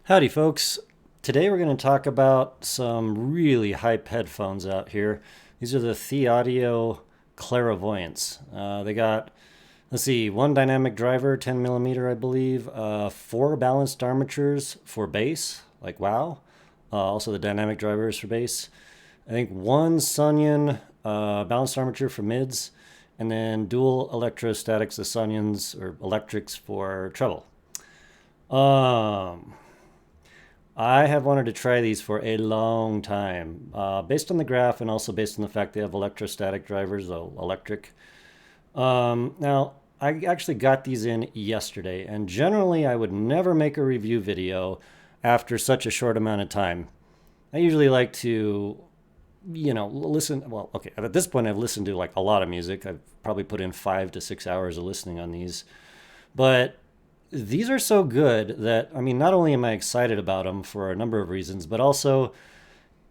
Howdy, folks. Today we're going to talk about some really hype headphones out here. These are the Thieaudio Clairvoyance. They got, let's see, one dynamic driver, 10 millimeter, I believe, four balanced armatures for bass, like wow. Also the dynamic drivers for bass. I think one Sunyan balanced armature for mids, and then dual electrostatics, the Sunyans or electrics for treble. Um, I have wanted to try these for a long time, based on the graph and also based on the fact they have electrostatic drivers, so electric. Now, I actually got these in yesterday, and generally I would never make a review video after such a short amount of time. I usually like to, listen. Well, okay, at this point I've listened to like a lot of music. I've probably put in 5 to 6 hours of listening on these. But these are so good that, I mean, not only am I excited about them for a number of reasons, but also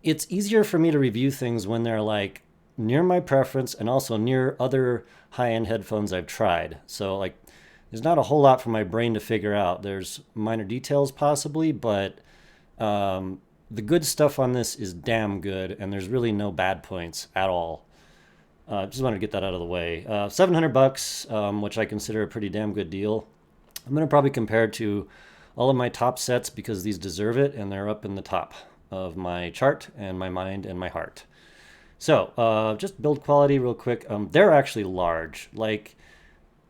it's easier for me to review things when they're like near my preference and also near other high-end headphones I've tried. So like there's not a whole lot for my brain to figure out. There's minor details possibly, but the good stuff on this is damn good, and there's really no bad points at all. Just wanted to get that out of the way. $700, which I consider a pretty damn good deal. I'm going to probably compare it to all of my top sets because these deserve it, and they're up in the top of my chart and my mind and my heart. So, just build quality real quick. They're actually large. Like,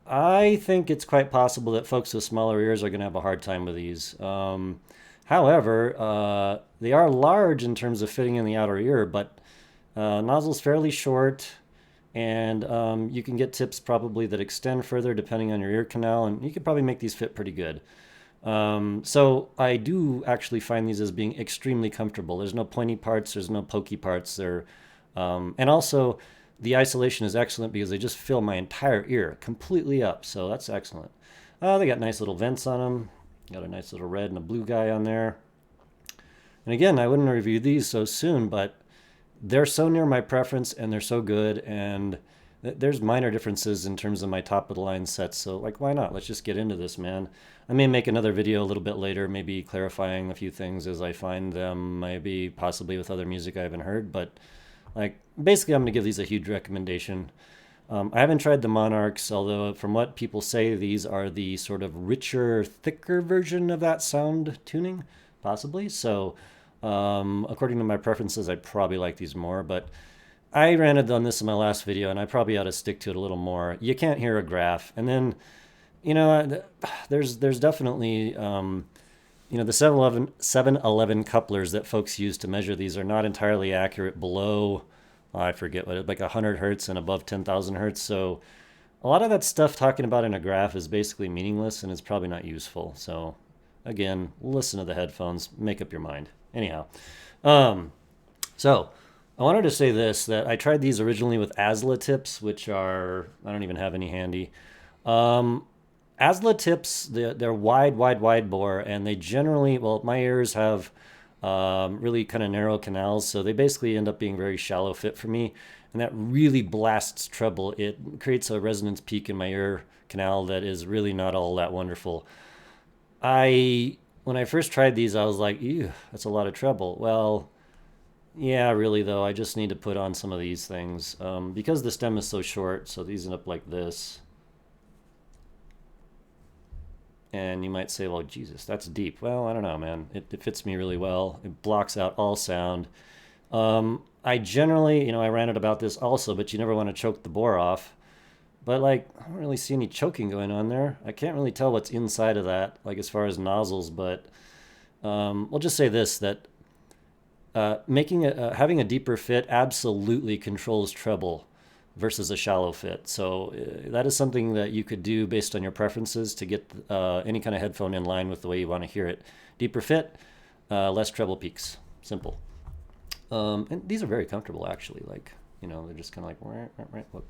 I think it's quite possible that folks with smaller ears are going to have a hard time with these. However, they are large in terms of fitting in the outer ear, but nozzle's fairly short, and you can get tips probably that extend further depending on your ear canal, and you could probably make these fit pretty good. So I do actually find these as being extremely comfortable. There's no pointy parts, there's no pokey parts. And also the isolation is excellent because they just fill my entire ear completely up, so that's excellent. They got nice little vents on them. Got a nice little red and a blue guy on there. And again, I wouldn't review these so soon, but they're so near my preference and they're so good, and there's minor differences in terms of my top of the line sets, so like why not? Let's just get into this, man. I may make another video a little bit later, maybe clarifying a few things as I find them, maybe possibly with other music I haven't heard, but like basically I'm going to give these a huge recommendation. I haven't tried the Monarchs, although from what people say, these are the sort of richer, thicker version of that sound tuning, possibly. So according to my preferences, I probably like these more, but I ranted on this in my last video, and I probably ought to stick to it a little more. You can't hear a graph. And then, there's definitely, the 711 couplers that folks use to measure these are not entirely accurate below, I forget what, like 100 hertz and above 10,000 hertz. So a lot of that stuff talking about in a graph is basically meaningless, and it's probably not useful. So again, listen to the headphones, make up your mind. Anyhow, so I wanted to say this, that I tried these originally with ASLA tips, which are, I don't even have any handy. ASLA tips, they're wide bore, and they generally, well, my ears have really kind of narrow canals, so they basically end up being very shallow fit for me, and that really blasts treble. It creates a resonance peak in my ear canal that is really not all that wonderful. When I first tried these, I was like, ew, that's a lot of treble. Well, yeah, really though, I just need to put on some of these things. Because the stem is so short, so these end up like this. And you might say, well, Jesus, that's deep. Well, I don't know, man. It fits me really well. It blocks out all sound. I generally, I ranted about this also, but you never want to choke the bore off. But like, I don't really see any choking going on there. I can't really tell what's inside of that, like as far as nozzles, but we'll just say this, that having a deeper fit absolutely controls treble versus a shallow fit. So that is something that you could do based on your preferences to get any kind of headphone in line with the way you want to hear it. Deeper fit, less treble peaks. Simple. And these are very comfortable, actually. Like, they're just kind of like, whoop.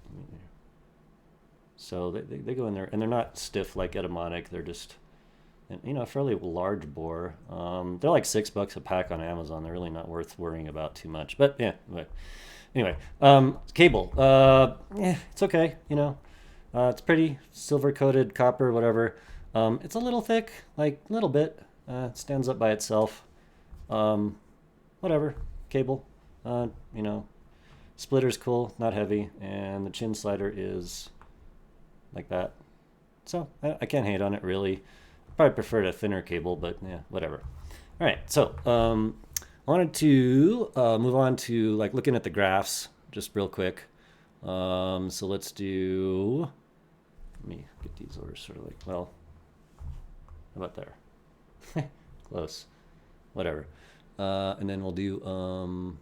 So they go in there, and they're not stiff like Etymonic. They're just, a fairly large bore. They're like $6 a pack on Amazon. They're really not worth worrying about too much. But yeah, anyway, cable. It's okay. It's pretty silver coated copper, whatever. It's a little thick, like a little bit. It stands up by itself. Um, Whatever. Cable. You know, splitter's cool, not heavy, and the chin slider is like that. So I can't hate on it really. Probably prefer a thinner cable, but yeah, whatever. All right, so I wanted to move on to like looking at the graphs just real quick. So let's do. Let me get these orders sort of like, well, how about there? Close. Whatever. And then we'll do.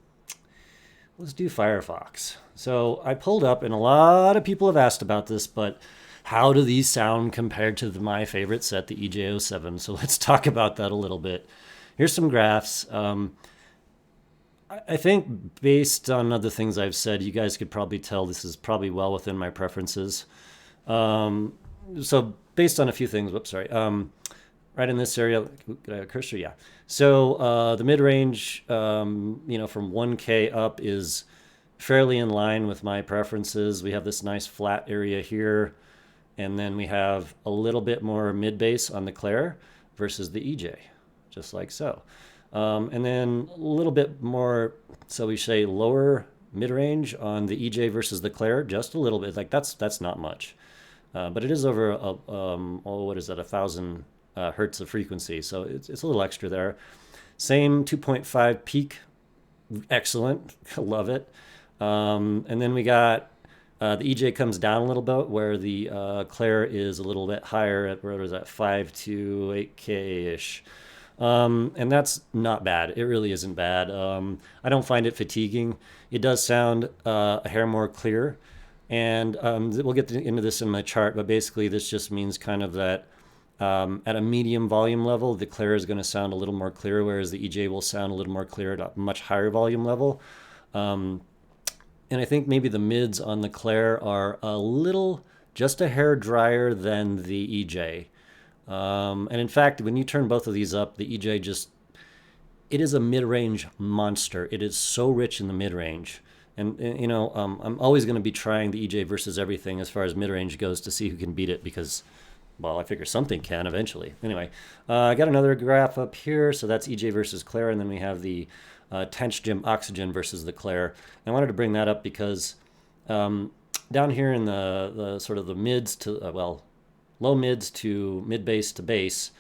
Let's do Firefox. So I pulled up, and a lot of people have asked about this, but how do these sound compared to my favorite set, the EJ07? So let's talk about that a little bit. Here's some graphs. I think based on other things I've said, you guys could probably tell this is probably well within my preferences. So based on a few things, whoops, sorry. Right in this area, cursor, yeah. So the mid-range, you know, from 1K up is fairly in line with my preferences. We have this nice flat area here, and then we have a little bit more mid-bass on the Clair versus the EJ, just like so. And then a little bit more, so we say lower mid-range on the EJ versus the Clair, just a little bit. Like that's not much, but it is over what is that, 1,000 hertz of frequency, so it's a little extra there. Same 2.5 peak, excellent, love it. And then we got the EJ comes down a little bit, where the Clair is a little bit higher at, where was that, 5 to 8K ish. And that's not bad. It really isn't bad. I don't find it fatiguing. It does sound a hair more clear. And we'll get into this in my chart, but basically this just means kind of that at a medium volume level, the Clair is going to sound a little more clear, whereas the EJ will sound a little more clear at a much higher volume level. And I think maybe the mids on the Clair are a little, just a hair drier than the EJ. And in fact, when you turn both of these up, the EJ just, it is a mid-range monster. It is so rich in the mid-range. And you know, I'm always going to be trying the EJ versus everything as far as mid-range goes to see who can beat it, because, well, I figure something can eventually. Anyway, I got another graph up here. So that's EJ versus Clair. And then we have the Tench-Gym Oxygen versus the Clair. And I wanted to bring that up because down here in the sort of the mids to, well, low mids to mid bass to bass,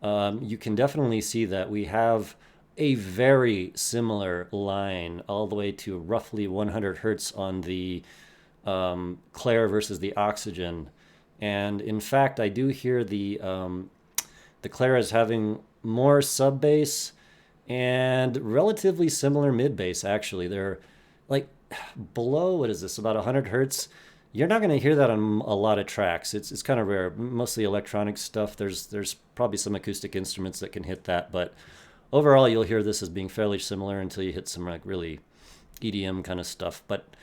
you can definitely see that we have a very similar line all the way to roughly 100 hertz on the Clair versus the Oxygen. And in fact, I do hear the Clair is having more sub bass and relatively similar mid bass. Actually, they're like below, what is this, about 100 hertz. You're not going to hear that on a lot of tracks. It's kind of rare. Mostly electronic stuff. There's probably some acoustic instruments that can hit that, but overall you'll hear this as being fairly similar until you hit some like really EDM kind of stuff. But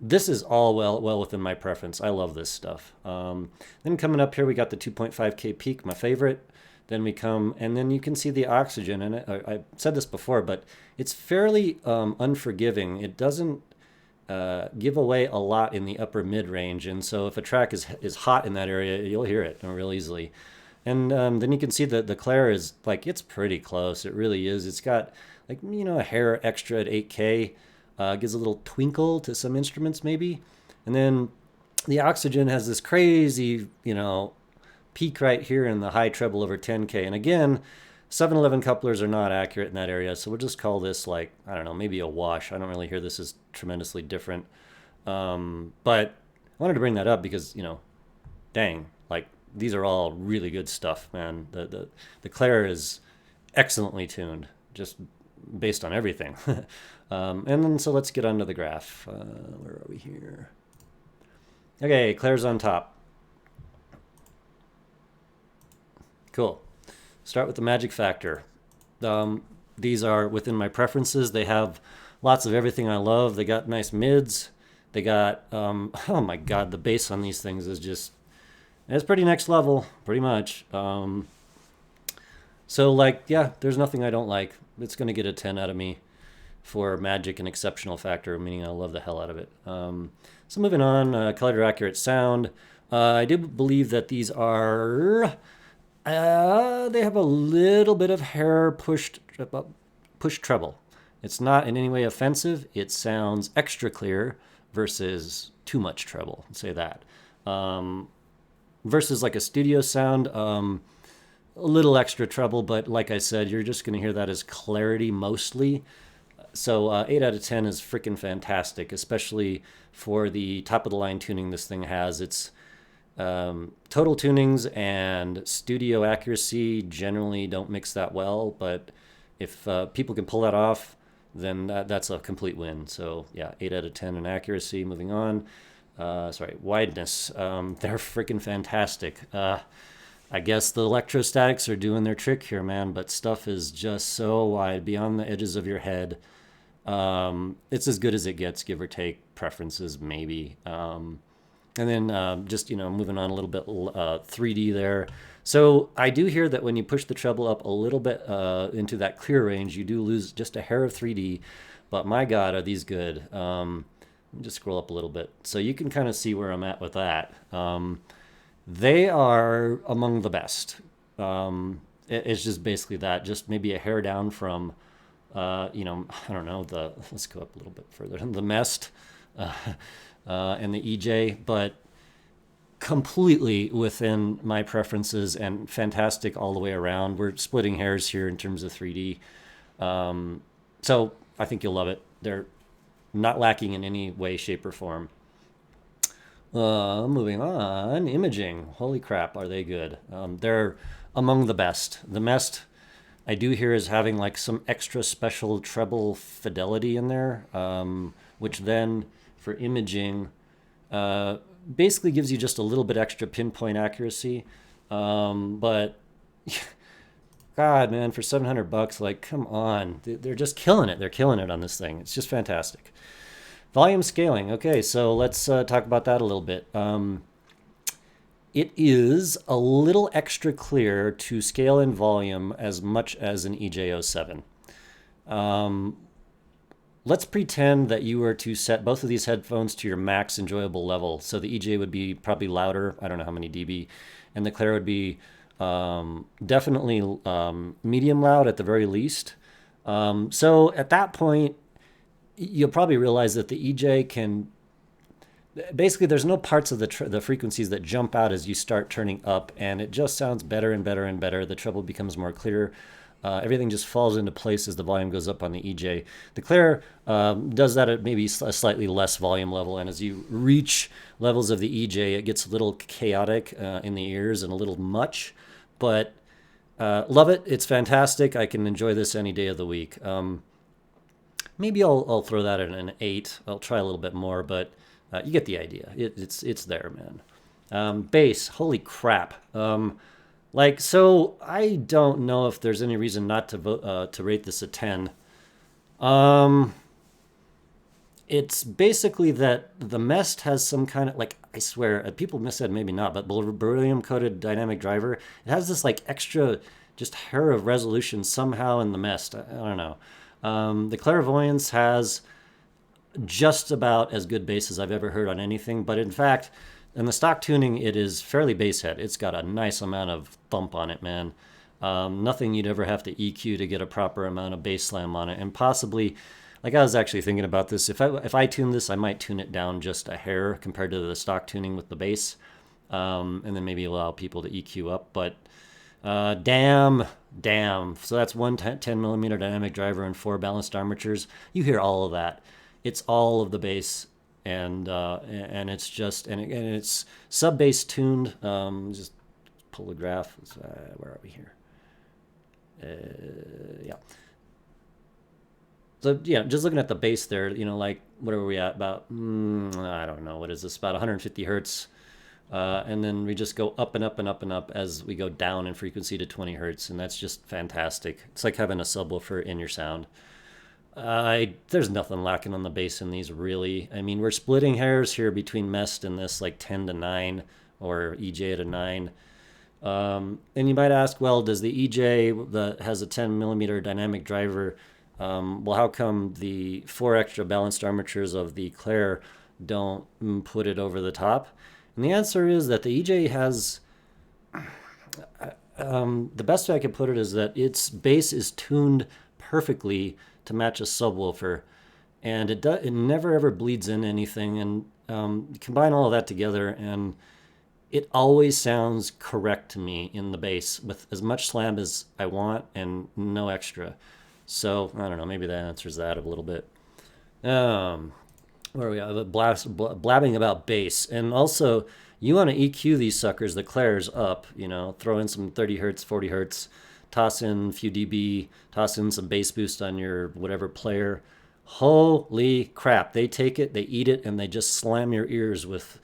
this is all well within my preference. I love this stuff. Then coming up here, we got the 2.5K peak, my favorite. Then we come, and then you can see the Oxygen. And I said this before, but it's fairly unforgiving. It doesn't give away a lot in the upper mid range, and so if a track is hot in that area, you'll hear it real easily. And then you can see that the Clair is like, it's pretty close. It really is. It's got like, you know, a hair extra at 8K. Gives a little twinkle to some instruments maybe. And then the Oxygen has this crazy, you know, peak right here in the high treble over 10K. And again, 711 couplers are not accurate in that area, so we'll just call this like, I don't know, maybe a wash. I don't really hear this as tremendously different. But I wanted to bring that up because, you know, dang, like these are all really good stuff, man. The Clair is excellently tuned, just based on everything. And then so let's get onto the graph. Where are we here? Okay, Clair's on top. Cool. Start with the magic factor. These are within my preferences. They have lots of everything I love. They got nice mids. They got, oh my God, the bass on these things is just, it's pretty next level, pretty much. So like, yeah, there's nothing I don't like. It's going to get a 10 out of me for magic and exceptional factor, meaning I love the hell out of it. So moving on, color accurate sound. I do believe that these are, They have a little bit of hair push treble. It's not in any way offensive. It sounds extra clear versus too much treble. I'll say that. Um, Versus like a studio sound, a little extra treble, but like I said, you're just going to hear that as clarity mostly. So 8 out of 10 is freaking fantastic, especially for the top of the line tuning this thing has. It's total tunings and studio accuracy generally don't mix that well, but if people can pull that off, then that's a complete win. So yeah, 8 out of 10 in accuracy. Moving on. Sorry, wideness. They're freaking fantastic. I guess the electrostatics are doing their trick here, man, but stuff is just so wide beyond the edges of your head. It's as good as it gets, give or take preferences, maybe. And then just, moving on a little bit, 3D there. So I do hear that when you push the treble up a little bit into that clear range, you do lose just a hair of 3D. But my God, are these good. Let me just scroll up a little bit. So you can kind of see where I'm at with that. They are among the best. It's just basically that, just maybe a hair down from, I don't know, let's go up a little bit further, the Mest uh, and the EJ, but completely within my preferences and fantastic all the way around. We're splitting hairs here in terms of 3D. So I think you'll love it. They're not lacking in any way, shape, or form. Moving on, imaging. Holy crap, are they good? They're among the best. The Mest, I do hear, is having like some extra special treble fidelity in there, which then for imaging basically gives you just a little bit extra pinpoint accuracy. But God, man, for $700, like, come on, they're just killing it. They're killing it on this thing. It's just fantastic. Volume scaling. Okay, so let's talk about that a little bit. It is a little extra clear to scale in volume as much as an EJ07. Let's pretend that you were to set both of these headphones to your max enjoyable level. So the EJ would be probably louder, I don't know how many dB, and the Clair would be definitely medium loud at the very least. So at that point, you'll probably realize that the EJ can basically, there's no parts of the frequencies that jump out as you start turning up, and it just sounds better and better and better. The treble becomes more clear. Everything just falls into place as the volume goes up on the EJ. The Clair does that at maybe a slightly less volume level, and as you reach levels of the EJ, it gets a little chaotic in the ears and a little much, but love it. It's fantastic. I can enjoy this any day of the week. Maybe I'll throw that at an 8. I'll try a little bit more, but you get the idea. It's there, man. Bass, holy crap. So I don't know if there's any reason not to rate this a 10. It's basically that the Mest has some kind of, like, I swear, people said maybe not, but beryllium coated dynamic driver. It has this like extra just hair of resolution somehow in the Mest. I don't know. The Clairvoyance has just about as good bass as I've ever heard on anything, but in fact, in the stock tuning, it is fairly bass head. It's got a nice amount of thump on it, man. Nothing you'd ever have to EQ to get a proper amount of bass slam on it, and possibly, like, I was actually thinking about this. If I tune this, I might tune it down just a hair compared to the stock tuning with the bass, and then maybe allow people to EQ up. But damn. So that's one 10 millimeter dynamic driver and 4 balanced armatures. You hear all of that. It's all of the bass, and it's just and it's sub bass tuned. Just pull the graph. Where are we here? Yeah. So yeah, just looking at the bass there, like what are we at? About I don't know, what is this? About 150 hertz. And then we just go up and up and up and up as we go down in frequency to 20 hertz, and that's just fantastic. It's like having a subwoofer in your sound. There's nothing lacking on the bass in these, really. I mean, we're splitting hairs here between Mest and this, like 10 to 9 or EJ at a 9. And you might ask, well, does the EJ that has a 10 millimeter dynamic driver, well, how come the 4 extra balanced armatures of the Clair don't put it over the top? And the answer is that the EJ has, the best way I could put it is that its bass is tuned perfectly to match a subwoofer, and it never ever bleeds in anything. And you combine all of that together, and it always sounds correct to me in the bass with as much slam as I want and no extra. So I don't know. Maybe that answers that a little bit. Um, where are we at? Blabbing about bass, and also you want to EQ these suckers, the Clairs, up. Throw in some 30 hertz, 40 hertz, toss in a few dB, toss in some bass boost on your whatever player. Holy crap! They take it, they eat it, and they just slam your ears with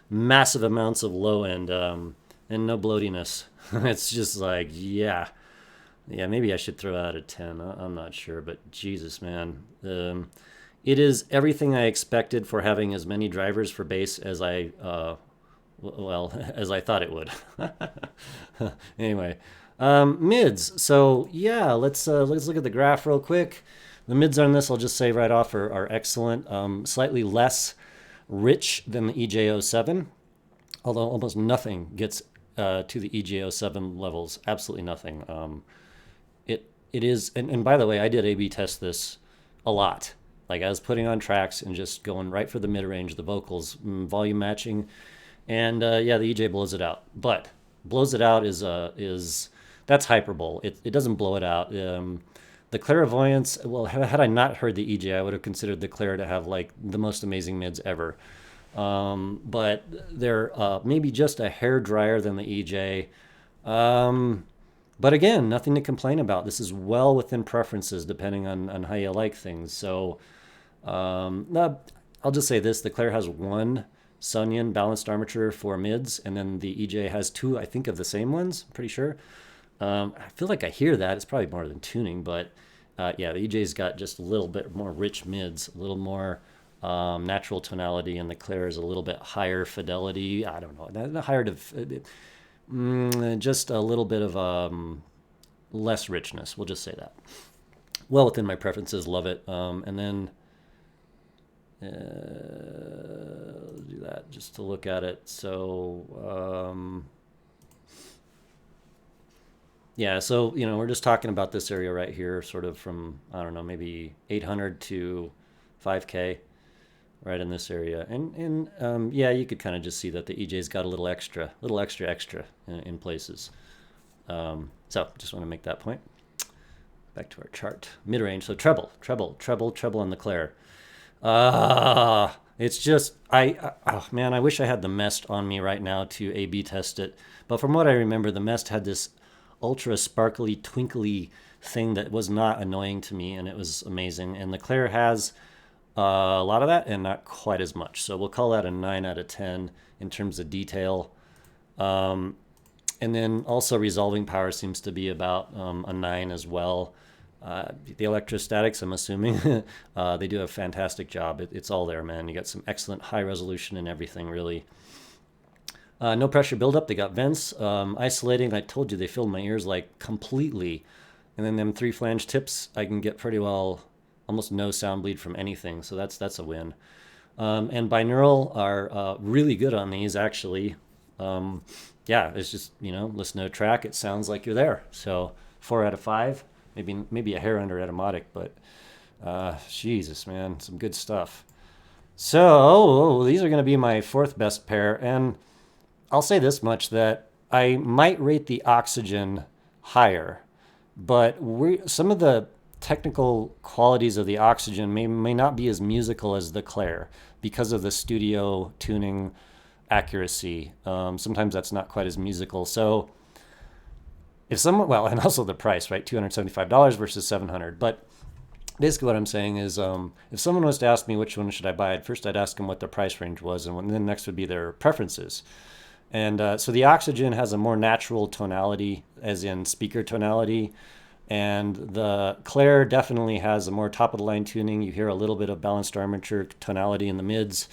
massive amounts of low end and no bloatiness. It's just like, yeah, maybe I should throw out a 10. I'm not sure, but Jesus, man. It is everything I expected for having as many drivers for bass as as I thought it would. Anyway, mids. So yeah, let's look at the graph real quick. The mids on this, I'll just say right off, are excellent. Slightly less rich than the EJ07, although almost nothing gets to the EJ07 levels. Absolutely nothing. It is, and by the way, I did A/B test this a lot. Like I was putting on tracks and just going right for the mid range, the vocals, volume matching, and yeah, the EJ blows it out. But blows it out is that's hyperbole. It doesn't blow it out. The clairvoyance. Well, had I not heard the EJ, I would have considered the Clair to have like the most amazing mids ever. But they're maybe just a hair drier than the EJ. But again, nothing to complain about. This is well within preferences depending on how you like things. So I'll just say this. The Clair has one Sunyan balanced armature for mids, and then the EJ has two, I think, of the same ones. I'm pretty sure. I feel like I hear that. It's probably more than tuning, but yeah, the EJ's got just a little bit more rich mids, a little more natural tonality, and the Clair is a little bit higher fidelity. I don't know. The higher just a little bit of less richness. We'll just say that. Well within my preferences. Love it. And then do that just to look at it. So yeah, so we're just talking about this area right here, sort of from, I don't know, maybe 800 to 5K, right in this area. And yeah, you could kind of just see that the EJ's got a little extra in places. So just want to make that point. Back to our chart. Mid-range, so treble on the Clair. It's just, oh man, I wish I had the Mest on me right now to A/B test it. But from what I remember, the Mest had this ultra sparkly, twinkly thing that was not annoying to me, and it was amazing. And the Clair has a lot of that and not quite as much. So we'll call that a 9 out of 10 in terms of detail. And then also resolving power seems to be about a 9 as well. The electrostatics, I'm assuming, they do a fantastic job. It's all there, man. You got some excellent high resolution and everything, really. No pressure buildup. They got vents. Isolating, I told you, they filled my ears like completely. And then them 3 flange tips, I can get pretty well almost no sound bleed from anything. So that's a win. And binaural are really good on these, actually. Yeah, it's just, listen to a track. It sounds like you're there. So 4 out of 5. Maybe a hair under automatic, but Jesus, man, some good stuff. So these are going to be my 4th best pair, and I'll say this much, that I might rate the Oxygen higher, but some of the technical qualities of the Oxygen may not be as musical as the Clair because of the studio tuning accuracy. Sometimes that's not quite as musical. So if someone, well, and also the price, right? $275 versus $700. But basically what I'm saying is if someone was to ask me which one should I buy, first I'd ask them what their price range was, and then next would be their preferences. And so the Oxygen has a more natural tonality, as in speaker tonality, and the Clair definitely has a more top-of-the-line tuning. You hear a little bit of balanced armature tonality in the mids,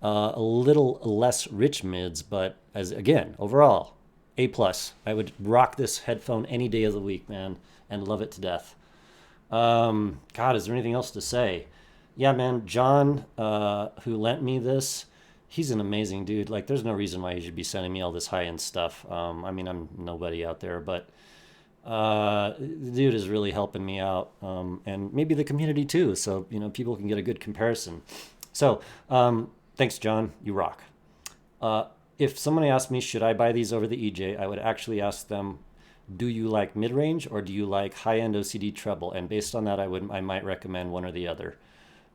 a little less rich mids, but again, overall, A+. I would rock this headphone any day of the week, man, and love it to death. God, is there anything else to say? Yeah, man, John, who lent me this, He's an amazing dude. Like, there's no reason why he should be sending me all this high end stuff. I mean, I'm nobody out there, but the dude is really helping me out, and maybe the community too. So people can get a good comparison. So thanks, John. You rock. Uh, if someone asked me, should I buy these over the EJ, I would actually ask them, do you like mid range or do you like high end OCD treble? And based on that, I might recommend one or the other.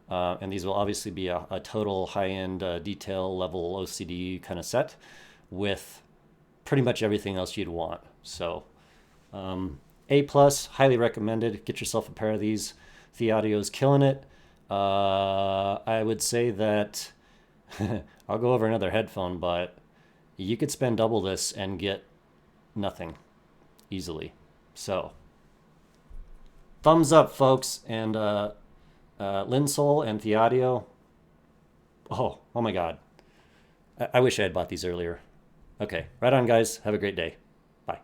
And these will obviously be a total high-end detail level OCD kind of set with pretty much everything else you'd want. So A plus, highly recommended. Get yourself a pair of these. Thieaudio's killing it. I would say that I'll go over another headphone, but you could spend double this and get nothing easily. So thumbs up, folks, and Linsol and Thieaudio. Oh my God. I wish I had bought these earlier. Okay, right on, guys. Have a great day. Bye.